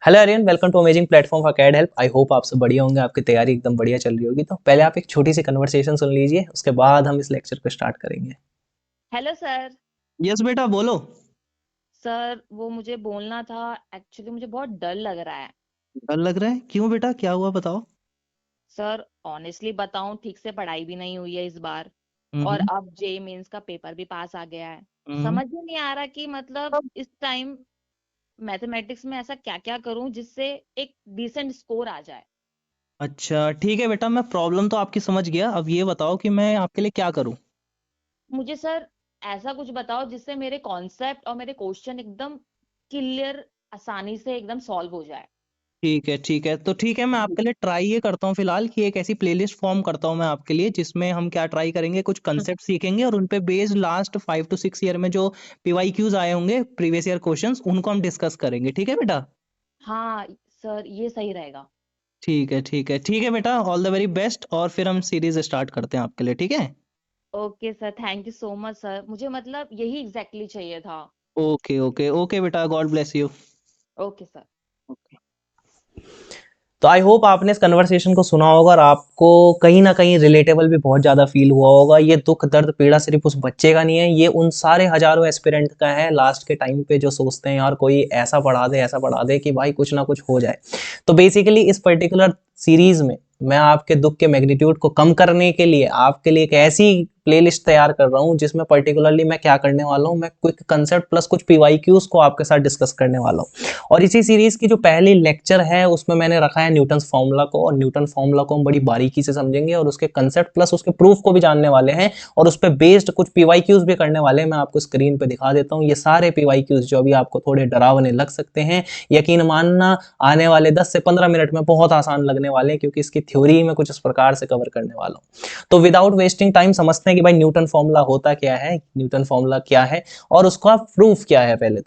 Hello एरियन, welcome to amazing platform for CAD help. I hope आप सब बढ़िया होंगे, आपकी तैयारी एकदम बढ़िया चल रही होगी। तो पहले आप एक छोटी सी कन्वर्सेशन सुन लीजिए, उसके बाद हम इस लेक्चर को स्टार्ट करेंगे। Hello sir. यस बेटा, बोलो। सर वो मुझे बोलना था। एक्चुअली मुझे बहुत डर लग रहा है। डर लग रहा है? क्यों बेटा, क्या हुआ बताओ। सर ऑनेस्टली बताऊं, ठीक से पढ़ाई भी नहीं हुई है इस बार। और हम्म। अब जे मेंस का पेपर भी पास आ गया है। हम्म। समझ ही नहीं आ रहा कि मतलब इस टाइम मैथमेटिक्स में ऐसा क्या क्या करूं जिससे एक डिसेंट स्कोर आ जाए। अच्छा ठीक है बेटा, मैं प्रॉब्लम तो आपकी समझ गया। अब ये बताओ कि मैं आपके लिए क्या करूं। मुझे सर ऐसा कुछ बताओ जिससे मेरे कॉन्सेप्ट और मेरे क्वेश्चन एकदम क्लियर, आसानी से एकदम सॉल्व हो जाए। ठीक है ठीक है, तो ठीक है, मैं आपके लिए ट्राई ये करता हूँ फिलहाल कि एक ऐसी प्लेलिस्ट फॉर्म करता हूँ मैं आपके लिए, जिसमें हम क्या ट्राई करेंगे, कुछ कंसेप्ट सीखेंगे और उन पे बेस्ड लास्ट 5 to 6 ईयर में जो पीवाईक्यूज आए होंगे, प्रीवियस ईयर क्वेश्चंस, उनको हम डिस्कस करेंगे। ठीक है बेटा। हाँ सर, ये सही रहेगा। ठीक है ठीक है ठीक है बेटा, ऑल द वेरी बेस्ट। और फिर हम सीरीज स्टार्ट करते हैं आपके लिए, ठीक है। Okay sir, thank you so much sir, मुझे मतलब यही एग्जैक्टली चाहिए था। ओके ओके ओके बेटा, God bless you. Okay sir. तो आई होप आपने इस कन्वर्सेशन को सुना होगा और आपको कहीं ना कहीं रिलेटेबल भी बहुत ज़्यादा फील हुआ होगा। ये दुख दर्द पीड़ा सिर्फ उस बच्चे का नहीं है, ये उन सारे हजारों एस्पिरेंट का है लास्ट के टाइम पे, जो सोचते हैं यार कोई ऐसा पढ़ा दे कि भाई कुछ ना कुछ हो जाए। तो बेसिकली इस पर्टिकुलर सीरीज में मैं आपके दुख के मैग्नीट्यूड को कम करने के लिए आपके लिए एक ऐसी प्लेलिस्ट तैयार कर रहा हूं, जिसमें पर्टिकुलरली मैं क्या करने वाला हूं, मैं क्विक कंसेप्ट प्लस कुछ पीवाईक्यूज को आपके साथ डिस्कस करने वाला हूं। और इसी सीरीज की जो पहली लेक्चर है, उसमें मैंने रखा है न्यूटन फॉर्मूला को, और न्यूटन फॉर्मूला को हम बड़ी बारीकी से समझेंगे और उसके कंसेप्ट प्लस उसके प्रूफ को भी जानने वाले हैं, और उस पर बेस्ड कुछ पीवाईक्यूज भी करने वाले हैं। मैं आपको स्क्रीन पे दिखा देता हूँ ये सारे पीवाईक्यूज, जो अभी आपको थोड़े डरावने लग सकते हैं, यकीन मानना आने वाले 10 से 15 मिनट में बहुत आसान लगने वाले हैं, क्योंकि इसकी थ्योरी में कुछ इस प्रकार से कवर करने वाला हूँ। तो विदाउट वेस्टिंग टाइम समझते हैं कि भाई न्यूटन फॉर्मूला होता क्या है, न्यूटन फॉर्मूला क्या है और उसका प्रूफ क्या है। पहले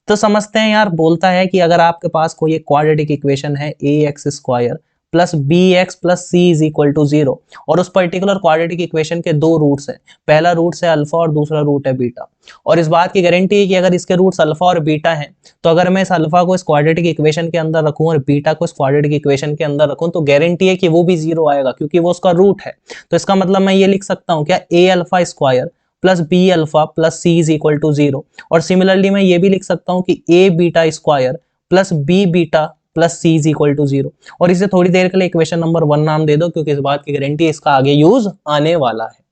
तो समझते हैं यार। बोलता है कि अगर आपके पास कोई एक क्वाड्रेटिक इक्वेशन है, A X square plus B X plus C is equal to zero, और उस पर्टिकुलर क्वाड्रेटिक इक्वेशन के दो रूट्स हैं, पहला रूट है अल्फा और दूसरा रूट है बीटा। और इस बात की गारंटी है कि अगर इसके रूट्स अल्फा और बीटा हैं, तो अगर मैं इस अल्फा को इस क्वाड्रेटिक इक्वेशन के अंदर रखूं और बीटा को इस क्वाड्रेटिक इक्वेशन के अंदर रखूं, तो गारंटी है कि वो भी जीरो आएगा, क्योंकि वो उसका रूट है। तो इसका मतलब मैं ये लिख सकता हूं क्या, A alpha square plus B alpha plus C is equal to zero. और सिमिलरली मैं ये भी लिख सकता हूं कि A beta square plus B beta plus C is equal to zero. और इसे थोड़ी देर के लिए इक्वेशन नंबर 1 नाम दे दो, क्योंकि इस बात की गारंटी इसका आगे यूज आने वाला है।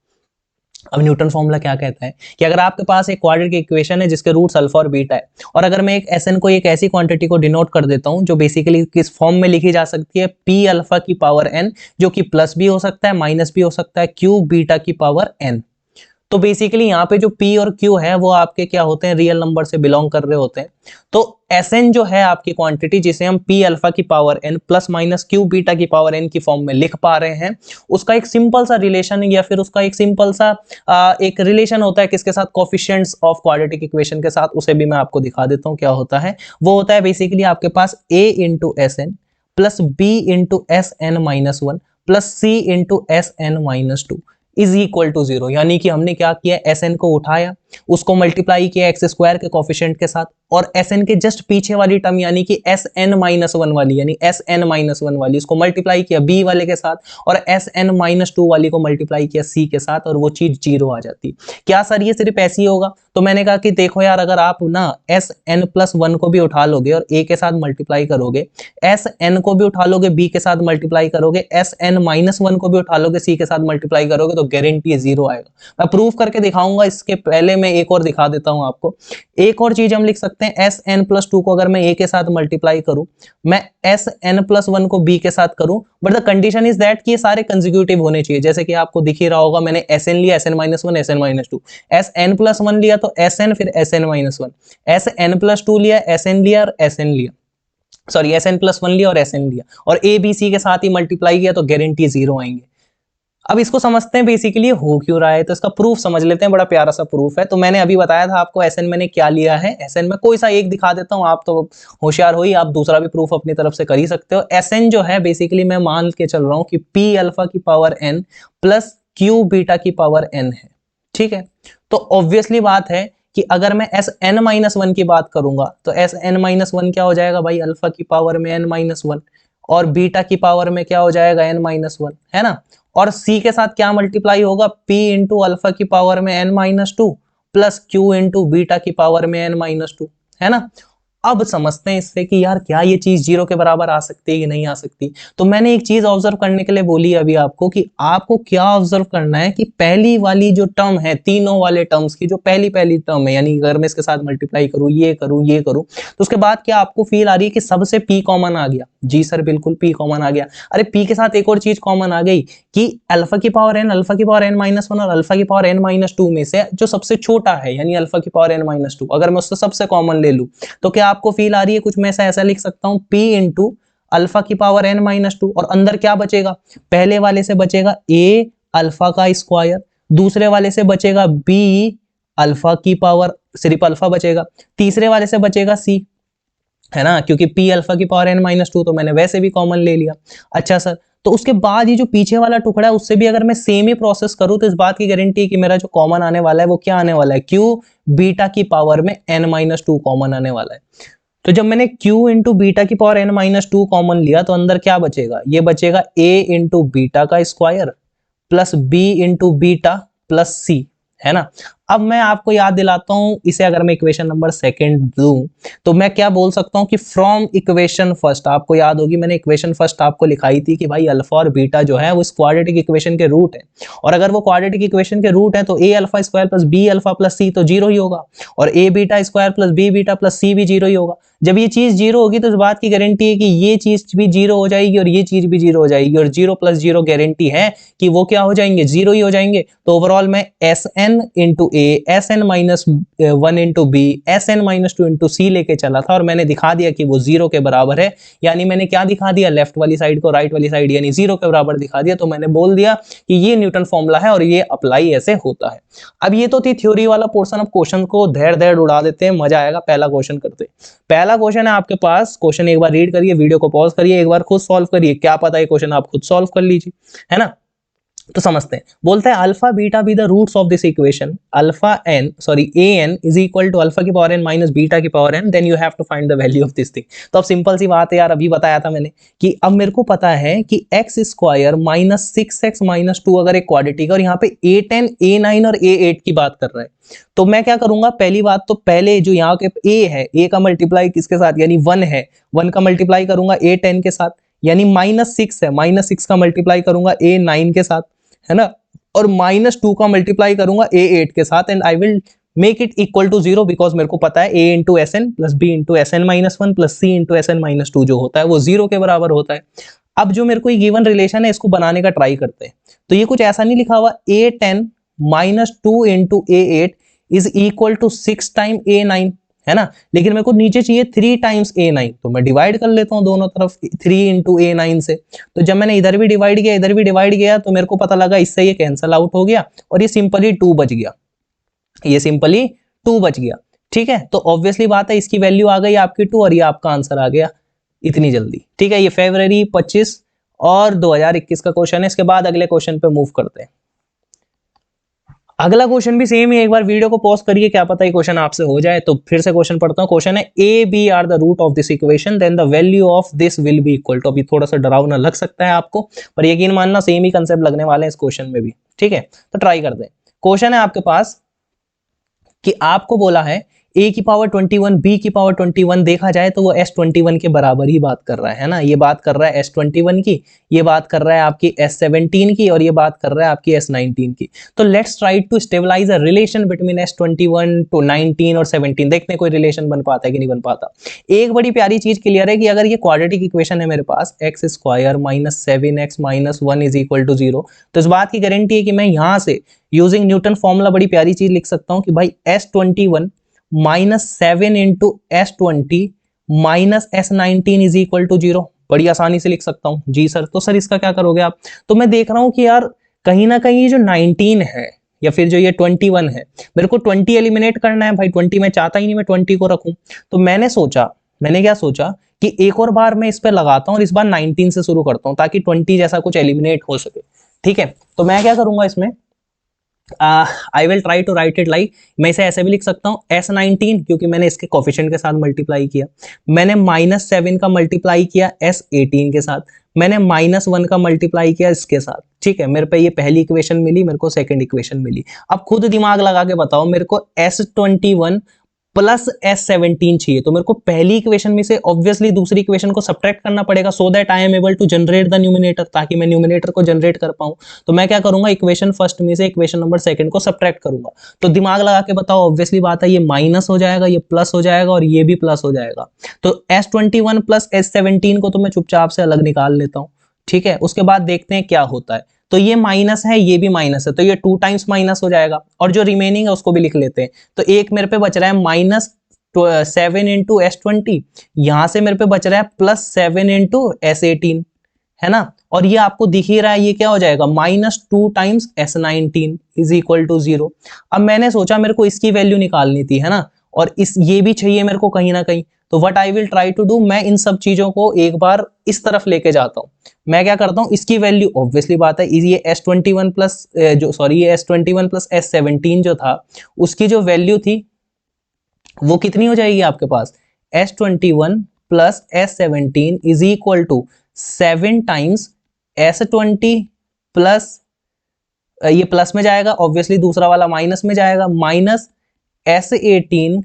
अब न्यूटन फॉर्मूला क्या कहता है कि अगर आपके पास एक क्वाड्रेटिक इक्वेशन है जिसके रूट्स अल्फा और बीटा है, और अगर मैं एक एस एन को एक ऐसी क्वांटिटी को डिनोट कर देता हूं जो बेसिकली किस फॉर्म में लिखी जा सकती है, पी अल्फा की पावर एन, जो कि प्लस भी हो सकता है माइनस भी हो सकता है, क्यू बीटा की पावर एन। तो बेसिकली यहाँ पे जो P और Q है वो आपके क्या होते हैं, रियल नंबर से बिलोंग कर रहे होते हैं। तो Sn जो है आपकी क्वांटिटी, जिसे हम P अल्फा की power n plus minus Q beta की पावर n की फॉर्म में लिख पा रहे हैं, उसका एक सिंपल सा रिलेशन, या फिर उसका एक सिंपल सा एक रिलेशन होता है किसके साथ, कोफिशिएंट्स ऑफ क्वाड्रेटिक इक्वेशन के साथ। उसे भी मैं आपको दिखा देता हूँ क्या होता है। वो होता है बेसिकली आपके पास a into S N plus B into S N minus one plus C into S N minus two is equal to zero. यानी कि हमने क्या किया, एस एन को उठाया, उसको मल्टीप्लाई किया एक्स स्क्वायर के कॉफिशिएंट के साथ, और एस एन के जस्ट पीछे वाली टर्म यानी कि एस एन माइनस वन वाली, यानी एस एन माइनस वन वाली, उसको मल्टीप्लाई किया बी वाले के साथ, और एस एन माइनस टू वाली को मल्टीप्लाई किया सी के साथ, और वो चीज जीरो आ जाती। क्या सर ये सिर्फ ऐसी होगा? तो मैंने कहा कि देखो यार, अगर आप ना एस एन प्लस वन को भी उठा लोगे और ए के साथ मल्टीप्लाई करोगे, एस एन को भी उठा लोगे बी के साथ मल्टीप्लाई करोगे, एस एन माइनस वन को भी उठा लोगे सी के साथ मल्टीप्लाई करोगे, तो गारंटी जीरो आएगा। मैं प्रूफ करके दिखाऊंगा। इसके पहले मैं एक और दिखा देता हूं आपको। एक और चीज हम लिख सकते हैं, एस एन प्लस टू को अगर मैं ए के साथ मल्टीप्लाई करूं, मैं एस एन प्लस वन को बी के साथ करूं, but the condition is that कि ये सारे कंसेक्यूटिव होने चाहिए। जैसे कि आपको दिख ही रहा होगा, मैंने एस एन लिया, S N minus one, S N minus two, S N plus one लिया तो एस एन फिर S N minus one, S N plus two लिया, एस एन लिया और एस एन लिया, sorry S N plus one लिया और S N लिया, और ए बी सी के साथ ही मल्टीप्लाई किया, तो गारंटी जीरो आएंगे। अब इसको समझते हैं बेसिकली हो क्यों रहा है, तो इसका प्रूफ समझ लेते हैं। बड़ा प्यारा सा प्रूफ है। तो मैंने अभी बताया था आपको एसएन मैंने क्या लिया है। एसएन में कोई सा एक दिखा देता हूं, आप तो होशियार हो ही, आप दूसरा भी प्रूफ अपनी तरफ से कर ही सकते हो। एसएन जो है बेसिकली मैं मान के चल रहा हूं कि पी अल्फा की power N plus Q beta की पावर एन है। ठीक है, तो ऑब्वियसली बात है कि अगर मैं एस एन माइनस वन की बात करूंगा तो एस एन माइनस वन क्या हो जाएगा भाई, अल्फा की पावर में एन माइनस वन, और बीटा की पावर में क्या हो जाएगा, एन माइनस वन, है ना। और सी के साथ क्या मल्टीप्लाई होगा, पी इंटू अल्फा की पावर में N minus two plus Q into beta की पावर में एन माइनस टू, है ना। अब समझते हैं इससे कि यार क्या ये चीज जीरो के बराबर आ सकती है कि नहीं आ सकती। तो मैंने एक चीज ऑब्जर्व करने के लिए बोली अभी आपको कि आपको क्या ऑब्जर्व करना है कि पहली वाली जो टर्म है, तीनों वाले टर्म्स की जो पहली पहली टर्म है, यानी अगर मैं इसके साथ मल्टीप्लाई करूं, ये करूं, ये करूं, तो उसके बाद क्या आपको फील आ रही है कि सबसे पी कॉमन आ गया। जी सर बिल्कुल पी कॉमन आ गया। अरे पी के साथ एक और चीज कॉमन आ गई कि अल्फा की पावर एन, अल्फा की पावर एन माइनस वन और अल्फा की पावर एन माइनस टू में से जो सबसे छोटा है यानी अल्फा की पावर एन माइनस टू, अगर मैं उससे सबसे कॉमन ले लूं तो क्या आपको फील आ रही है कुछ, मैं ऐसा लिख सकता हूं p इंटू अल्फा की पावर एन माइनस टू, और अंदर क्या बचेगा, पहले वाले से बचेगा a अल्फा का स्क्वायर, दूसरे वाले से बचेगा b अल्फा की पावर, सिर्फ अल्फा बचेगा, तीसरे वाले से बचेगा c, है ना, क्योंकि p अल्फा की पावर एन माइनस टू तो मैंने वैसे भी कॉमन ले लिया। अच्छा सर, तो उसके बाद ये जो पीछे वाला टुकड़ा है उससे भी अगर मैं सेम ही प्रोसेस करूं तो इस बात की गारंटी है कि मेरा जो कॉमन आने वाला है वो क्या आने वाला है, q बीटा की पावर में n माइनस टू कॉमन आने वाला है। तो जब मैंने q इंटू बीटा की power n minus two common लिया तो अंदर क्या बचेगा, ये बचेगा a इंटू बीटा का square plus b into beta plus c, है ना। अब मैं आपको याद दिलाता हूं, इसे अगर मैं इक्वेशन नंबर सेकंड दूं तो मैं क्या बोल सकता हूं कि फ्रॉम इक्वेशन फर्स्ट, आपको याद होगी मैंने इक्वेशन फर्स्ट आपको लिखाई थी कि भाई अल्फा और बीटा जो है वो इस क्वाड्रेटिक इक्वेशन के रूट है, और अगर वो क्वाड्रेटिक इक्वेशन के रूट है तो a alpha square plus b alpha plus c तो जीरो ही होगा, और a beta square plus b beta plus c भी जीरो ही होगा। जब ये चीज जीरो होगी तो इस बात की गारंटी है कि ये चीज भी जीरो हो जाएगी और ये चीज भी जीरो हो जाएगी, और जीरो प्लस जीरो गारंटी है कि वो क्या हो जाएंगे, जीरो ही हो जाएंगे। तो ओवरऑल मैं S N into A, S N minus one into B, S N minus two into C लेके चला था और मैंने दिखा दिया कि वो जीरो के बराबर है। यानी मैंने क्या दिखा दिया, लेफ्ट वाली साइड को राइट वाली साइड यानी जीरो के बराबर दिखा दिया। तो मैंने बोल दिया कि ये न्यूटन फॉर्मूला है और ये अप्लाई ऐसे होता है। अब ये तो थी थ्योरी वाला पोर्शन, अब क्वेश्चन को धैर धैर उड़ा देते हैं, मजा आएगा। पहला क्वेश्चन करते हैं। पहला क्वेश्चन है आपके पास, क्वेश्चन एक बार रीड करिए, वीडियो को पॉज करिए, एक बार खुद सॉल्व करिए, क्या पता है क्वेश्चन आप खुद सॉल्व कर लीजिए, है ना। तो समझते हैं, बोलता है alpha beta be the roots of this equation, alpha N sorry A N is equal to alpha की पावर एन माइनस बीटा की power N, then you have to find the value of this thing. तो अब simple सी बात है यार, अभी बताया था मैंने कि अब मेरे को पता है कि x square minus six x minus two अगर एक क्वाड्रेटिक है और यहाँ पे ए टेन ए नाइन और ए एट की बात कर रहा है, तो मैं क्या करूंगा, पहली बात तो पहले जो यहाँ के ए है, ए का मल्टीप्लाई किसके साथ यानी वन है, वन का मल्टीप्लाई करूंगा ए टेन के साथ, यानी माइनस सिक्स है, माइनस सिक्स का मल्टीप्लाई करूंगा ए नाइन के साथ, है ना, और माइनस टू का मल्टीप्लाई करूंगा ए एट के साथ, and I will make it equal to zero, because मेरे को पता है A into S N plus B into S N minus one plus C into S N minus two जो होता है वो जीरो के बराबर होता है। अब जो मेरे को ये गिवन रिलेशन है इसको बनाने का ट्राई करते हैं। तो ये कुछ ऐसा नहीं लिखा हुआ, A ten minus two into A eight is equal to six time A nine, है ना, लेकिन मेरे को नीचे चाहिए थ्री टाइम्स ए नाइन, तो मैं डिवाइड कर लेता हूं दोनों तरफ थ्री इंटू ए नाइन से। तो जब मैंने इधर भी डिवाइड किया इधर भी डिवाइड किया तो मेरे को पता लगा इससे ये कैंसल आउट हो गया और ये सिंपली टू बच गया, ये सिंपली टू बच गया। ठीक है, तो ऑब्वियसली बात है इसकी वैल्यू आ गई आपकी टू और ये आपका आंसर आ गया इतनी जल्दी। ठीक है, ये फरवरी 25 और 2021 का क्वेश्चन है। इसके बाद अगले क्वेश्चन पे मूव करते हैं। अगला क्वेश्चन भी सेम ही, एक बार वीडियो को पॉज करिए, क्या पता ये क्वेश्चन आपसे हो जाए। तो फिर से क्वेश्चन पढ़ता हूं। क्वेश्चन है A B are the root of this equation then the value of this will be equal to. अभी थोड़ा सा डरावना लग सकता है आपको, पर यकीन मानना सेम ही कंसेप्ट लगने वाले हैं इस क्वेश्चन में भी। ठीक है, तो ट्राई करते हैं। क्वेश्चन है आपके पास कि आपको बोला है a की पावर 21 b की पावर 21, देखा जाए तो वो S21 के बराबर ही बात कर रहा है ना। ये बात कर रहा है S21 की, ये बात कर रहा है आपकी S17 की, और ये बात कर रहा है आपकी S19 की। तो let's try to stabilize a relation between S21 to 19 और 17। देखते हैं कोई रिलेशन बन पाता है कि नहीं बन पाता। एक बड़ी प्यारी चीज क्लियर है कि अगर ये क्वाड्रेटिक इक्वेशन है मेरे पास X square minus 7x minus 1 is equal to 0, तो इस बात की गारंटी है कि मैं यहाँ से यूजिंग न्यूटन फॉर्मूला बड़ी प्यारी चीज लिख सकता हूँ कि भाई S21 minus 7 into S20 minus S19 is equal to 0। बड़ी आसानी से लिख सकता हूं। जी सर, तो सर इसका क्या करोगे आप? तो मैं देख रहा हूं कि यार कहीं ना कहीं जो 19 है या फिर जो ये 21 है, मेरे को 20 एलिमिनेट करना है भाई। 20 मैं चाहता ही नहीं मैं 20 को रखूं। तो मैंने क्या सोचा कि एक और बार मैं इस पर लगाता हूं और इस बार 19 से शुरू करता हूं ताकि 20 जैसा कुछ एलिमिनेट हो सके। ठीक है, तो मैं क्या करूंगा इसमें I will try to write it like, मैं इसे ऐसे भी लिख सकता हूँ S19 क्योंकि मैंने इसके कोफिशिएंट के साथ मल्टीप्लाई किया, मैंने -7 का मल्टीप्लाई किया S18 के साथ, मैंने -1 का मल्टीप्लाई किया इसके साथ, ठीक है। मेरे पे ये पहली इक्वेशन मिली, मेरे को सेकंड इक्वेशन मिली। अब खुद दिमाग लगा के बताओ, मेरे को S21 प्लस S17 चाहिए, तो मेरे को पहली इक्वेशन में से ऑब्वियसली दूसरी इक्वेशन को सब्ट्रैक्ट करना पड़ेगा so that I am able to generate the numerator, ताकि मैं न्यूमिनेटर को जनरेट कर पाऊं। तो मैं क्या करूंगा, इक्वेशन फर्स्ट में से इक्वेशन नंबर सेकंड को सब्ट्रैक्ट करूंगा। तो दिमाग लगा के बताओ, ऑब्वियसली बात है ये माइनस हो जाएगा, ये प्लस हो जाएगा और ये भी प्लस हो जाएगा। तो S21 प्लस S17 को तो मैं चुपचाप से अलग निकाल लेता हूं, ठीक है। उसके बाद देखते हैं क्या होता है। तो ये माइनस है, ये भी माइनस है, तो ये 2 टाइम्स माइनस हो जाएगा, और जो रिमेनिंग है उसको भी लिख लेते हैं। तो एक मेरे पे बच रहा है -7 इंटू S20, यहां से मेरे पे बच रहा है +7 इंटू S18, है ना। और ये आपको दिख ही रहा है, ये क्या हो जाएगा, -2 times S19 is equal to 0। अब मैंने सोचा मेरे को इसकी वैल्यू निकालनी थी, है ना, और इस ये भी चाहिए मेरे को कहीं ना कहीं। तो what I will try to do, मैं इन सब चीजों को एक बार इस तरफ लेके जाता हूं। मैं क्या करता हूं, इसकी वैल्यू ऑब्वियसली बात है, ये S21 प्लस ये S21 प्लस S17 जो था, उसकी जो वैल्यू थी वो कितनी हो जाएगी आपके पास, S21 plus S17 is equal to 7 times S20 plus, ये प्लस में जाएगा ऑब्वियसली, दूसरा वाला माइनस में जाएगा, minus S18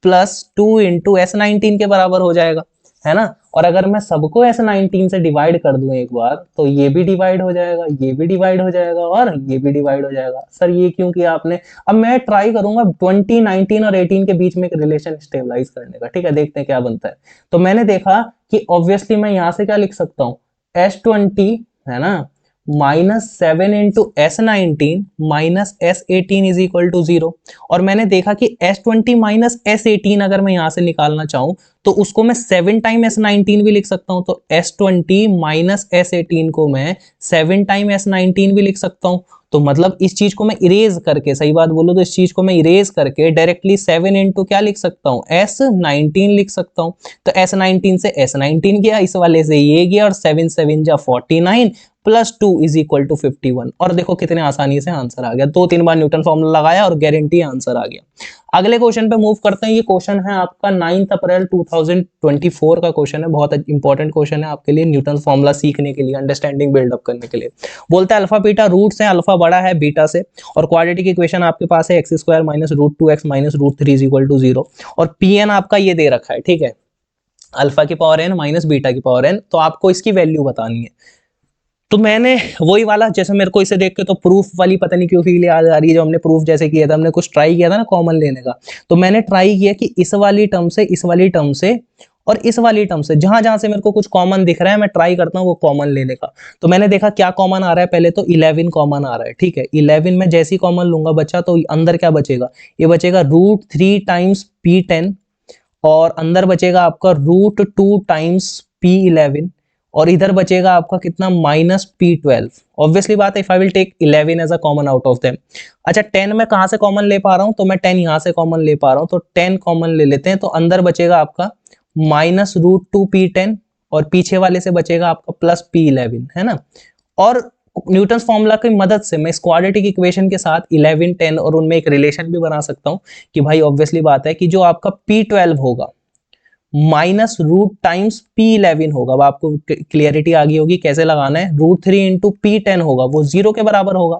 plus 2 into S19 के बराबर हो जाएगा, है ना। और अगर मैं सबको S19 से डिवाइड कर दूं एक बार, तो ये भी डिवाइड हो जाएगा, ये भी डिवाइड हो जाएगा और ये भी डिवाइड हो जाएगा। सर ये क्यों किया आपने? अब मैं ट्राई करूंगा 20, 19 और 18 के बीच में एक रिलेशन स्टेबलाइज करने का, ठीक है, देखते हैं क्या बनता है। तो मैंने देखा कि ऑब्वियसली मैं यहां से क्या लिख सकता हूं, S20, है ना, -7 into S19 minus S18 is equal to 0। और मैंने देखा कि S20 माइनस S18 अगर मैं यहां से निकालना चाहूं, तो उसको मैं 7 टाइम S19 भी लिख सकता हूं। तो S20 माइनस S18 को मैं 7 टाइम S19 भी लिख सकता हूं। तो मतलब इस चीज को मैं इरेज करके, सही बात बोलो तो इस चीज को मैं इरेज करके डायरेक्टली 7 इंटू क्या लिख सकता हूं, S19 लिख सकता हूं। तो S19 से S19 गया, इस वाले से ये गया, और 7 7 जा 49 +2 इज इक्वल टू 51। और देखो कितने आसानी से आंसर आ गया, 2-3 बार न्यूटन फॉर्मूला लगाया और गारंटी आंसर आ गया। अगले क्वेश्चन पे मूव करते हैं। ये क्वेश्चन है आपका 9 अप्रैल 2024 का क्वेश्चन है, बहुत इंपॉर्टेंट क्वेश्चन है आपके लिए, न्यूटन फॉर्मूला सीखने के लिए, अंडरस्टैंडिंग बिल्डअप करने के लिए। बोलता है अल्फा बीटा रूट्स हैं, अल्फा बड़ा है बीटा से, और क्वाड्रेटिक इक्वेशन आपके पास है x² minus √2x minus √3 is equal to 0, और pn आपका ये दे रखा है, ठीक है, अल्फा की पावर n माइनस बीटा की पावर n। तो आपको इसकी वैल्यू बतानी है। तो मैंने वही वाला, जैसे मेरे को इसे देख के तो प्रूफ वाली पता नहीं क्यों फील याद आ रही है, जो हमने प्रूफ जैसे किया था, हमने कुछ ट्राई किया था ना कॉमन लेने का। तो मैंने ट्राई किया कि इस वाली टर्म से, इस वाली टर्म से और इस वाली टर्म से, जहां जहां से मेरे को कुछ कॉमन दिख रहा है मैं ट्राई करता हूँ वो कॉमन लेने का। तो मैंने देखा क्या कॉमन आ रहा है, पहले तो 11 कॉमन आ रहा है, ठीक है। 11 में जैसी कॉमन लूंगा बच्चा, तो अंदर क्या बचेगा, ये बचेगा √3 टाइम्स P10, और अंदर बचेगा आपका √2 टाइम्स P11, और इधर बचेगा आपका कितना, -P12। ऑब्वियसली बात है, if I will take 11 as a common out of them. अच्छा 10 मैं कहां से कॉमन ले पा रहा हूं, तो मैं 10 यहां से कॉमन ले पा रहा हूं, तो 10 कॉमन ले लेते हैं। तो अंदर बचेगा आपका -√2 P10, और पीछे वाले से बचेगा आपका +P11, है ना। और न्यूटन फॉर्मूला की मदद से मैं इस क्वाड्रेटिक इक्वेशन के साथ 11, 10 और उनमें एक रिलेशन भी बना सकता हूं कि भाई ऑब्वियसली बात है कि जो आपका P12 होगा माइनस रूट टाइम्स P11 होगा, अब आपको क्लियरिटी आ गई होगी कैसे लगाना है। √3 इंटू P10 होगा, वो 0 के बराबर होगा।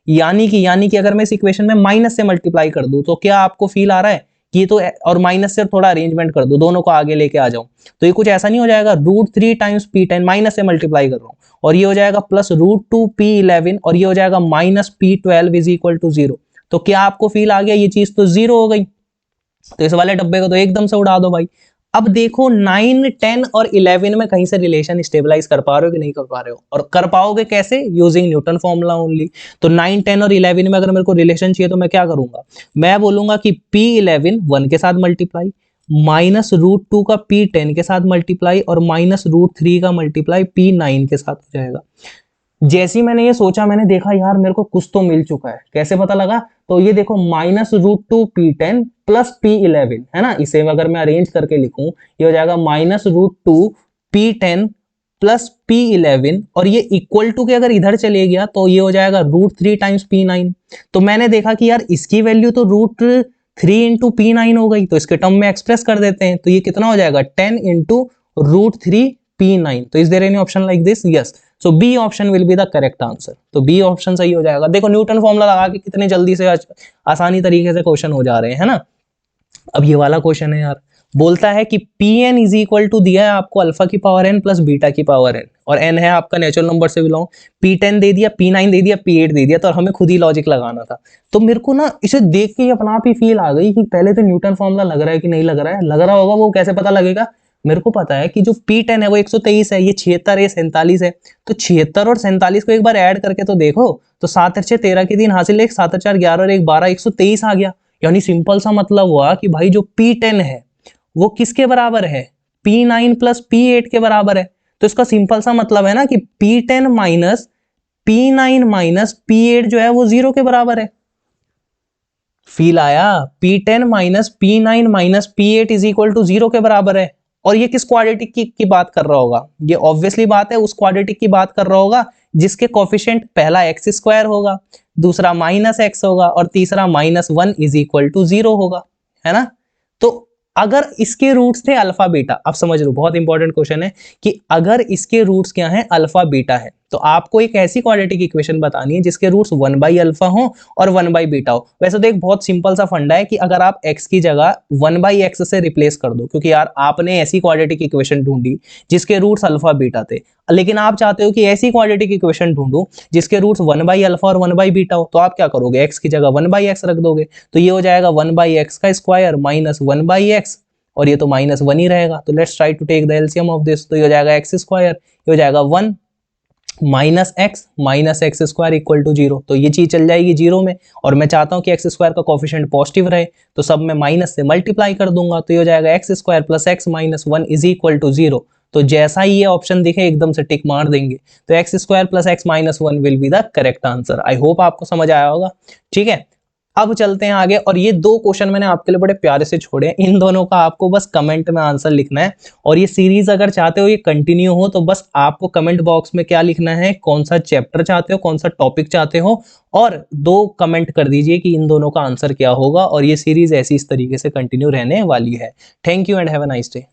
यानी कि अगर मैं इस इक्वेशन में माइनस से मल्टीप्लाई कर दूं, तो क्या आपको फील आ रहा है कि ये तो, और माइनस से थोड़ा अरेंजमेंट कर दो, दोनों को आगे लेके आ जाऊं, तो ये कुछ ऐसा नहीं हो जाएगा, √3 टाइम्स P10 माइनस से मल्टीप्लाई कर रहा हूं, और ये हो जाएगा +√2 P11, और ये हो जाएगा -P12 इज इक्वल टू 0। तो क्या आपको फील आ गया, ये चीज तो 0 हो गई। तो इस वाले डब्बे को तो एकदम से उड़ा दो भाई। अब देखो 9, 10 और 11 में कहीं से रिलेशन स्टेबलाइज कर पा रहे हो कि नहीं कर पा रहे हो, और कर पाओगे कैसे, यूजिंग न्यूटन फॉर्मूला ओनली। तो 9, 10 और 11 में अगर मेरे को रिलेशन चाहिए, तो मैं क्या करूंगा, मैं बोलूंगा कि P11 1 के साथ मल्टीप्लाई, -√2 का P10 के साथ मल्टीप्लाई, और -√3 का मल्टीप्लाई P9 के साथ हो जाएगा। जैसे ही मैंने ये सोचा, मैंने देखा यार मेरे को कुछ तो मिल चुका है। कैसे पता लगा, तो ये देखो -√2 P10 प्लस P11, है ना। इसे अगर मैं अरेंज करके लिखूं, ये हो जाएगा -√2 P10 प्लस P11 और ये इक्वल टू के अगर इधर चले गया तो ये हो जाएगा √3 टाइम्स P9। तो मैंने देखा कि यार इसकी वैल्यू तो √3 इंटू P9 हो गई, तो इसके टर्म में एक्सप्रेस कर देते हैं। तो ये कितना हो जाएगा 10 इंटू √3 P9। तो is there any option like this? Yes. So B option will be the correct answer. तो बी ऑप्शन सही हो जाएगा। देखो न्यूटन फॉर्मूला लगा के कितने जल्दी से आसानी तरीके से क्वेश्चन हो जा रहे हैं, है ना। अब ये वाला क्वेश्चन है यार, बोलता है कि Pn इज इक्वल टू दिया है आपको अल्फा की पावर n प्लस बीटा की पावर n, और n है आपका नेचुरल नंबर से बिलोंग। P10 दे दिया, P9 दे दिया, P8 दे दिया, तो हमें खुद ही लॉजिक लगाना था। तो मेरे को ना इसे देख के अपना आप ही फील आ गई कि पहले तो न्यूटन फॉर्मूला लग रहा है कि नहीं लग रहा है। लग रहा होगा, वो कैसे पता लगेगा? मेरे को पता है कि जो P10 है वो 123 है, ये 76 है, 47 है। तो 76 और 47 को एक बार ऐड करके तो देखो, तो 7 और 6 13 के 3 हासिल, 1 7 और 4 11 और 1 12, 123 आ गया। यानी सिंपल सा मतलब हुआ कि भाई जो P10 है वो किसके बराबर है? P9 प्लस P8 के बराबर है। तो इसका सिंपल सा मतलब है ना कि P10 minus P9 minus P8 जो है वो 0 के बराबर है। फील आया? P10 minus P9 minus P8 is equal to 0 के बराबर है। और ये किस क्वाड्रेटिक की बात कर रहा होगा? ये ऑब्वियसली बात है उस क्वाड्रेटिक की बात कर रहा होगा जिसके कोफिशिएंट पहला एक्स स्क्वायर होगा, दूसरा माइनस एक्स होगा और तीसरा -1 इज इक्वल टू 0 होगा, है ना। तो अगर इसके रूट्स थे अल्फा बीटा, अब समझ लो बहुत इंपॉर्टेंट क्वेश्चन है कि अगर इसके रूट्स क्या हैं, अल्फा बीटा है, तो आपको एक ऐसी क्वाड्रेटिक इक्वेशन बतानी है जिसके रूट्स 1/अल्फा हो और 1/बीटा हो। वैसे तो एक बहुत सिंपल सा फंडा है कि अगर आप x की जगह 1/x से रिप्लेस कर दो, क्योंकि यार आपने ऐसी क्वाड्रेटिक इक्वेशन ढूंढी जिसके रूट्स अल्फा बीटा थे, लेकिन आप चाहते हो कि ऐसी क्वाड्रेटिक इक्वेशन ढूंढो जिसके रूट्स 1/अल्फा और 1/बीटा हो, तो आप क्या करोगे? x की जगह 1/x रख दोगे। तो ये हो जाएगा 1/x का स्क्वायर माइनस 1/x, और ये तो -1 ही रहेगा। तो let's try to take the LCM of this. तो ये हो जाएगा x स्क्वायर, ये हो जाएगा 1 minus X square equal to 0। तो ये चीज चल जाएगी 0 में, और मैं चाहता हूं कि एक्स स्क्वायर का कोफिशिएंट पॉजिटिव रहे, तो सब में माइनस से मल्टीप्लाई कर दूंगा। तो ये हो जाएगा X square plus X minus 1 is equal to 0। तो जैसा ही ये ऑप्शन दिखे एकदम से टिक मार देंगे। तो x square plus X minus 1 will be the correct answer. I hope आपको समझ आया होगा। ठीक है, अब चलते हैं आगे। और ये दो क्वेश्चन मैंने आपके लिए बड़े प्यारे से छोड़े हैं, इन दोनों का आपको बस कमेंट में आंसर लिखना है। और ये सीरीज अगर चाहते हो ये कंटिन्यू हो, तो बस आपको कमेंट बॉक्स में क्या लिखना है, कौन सा चैप्टर चाहते हो, कौन सा टॉपिक चाहते हो, और 2 कमेंट कर दीजिए कि इन दोनों का आंसर क्या होगा। और ये सीरीज ऐसी इस तरीके से कंटिन्यू रहने वाली है। Thank you and have a nice day.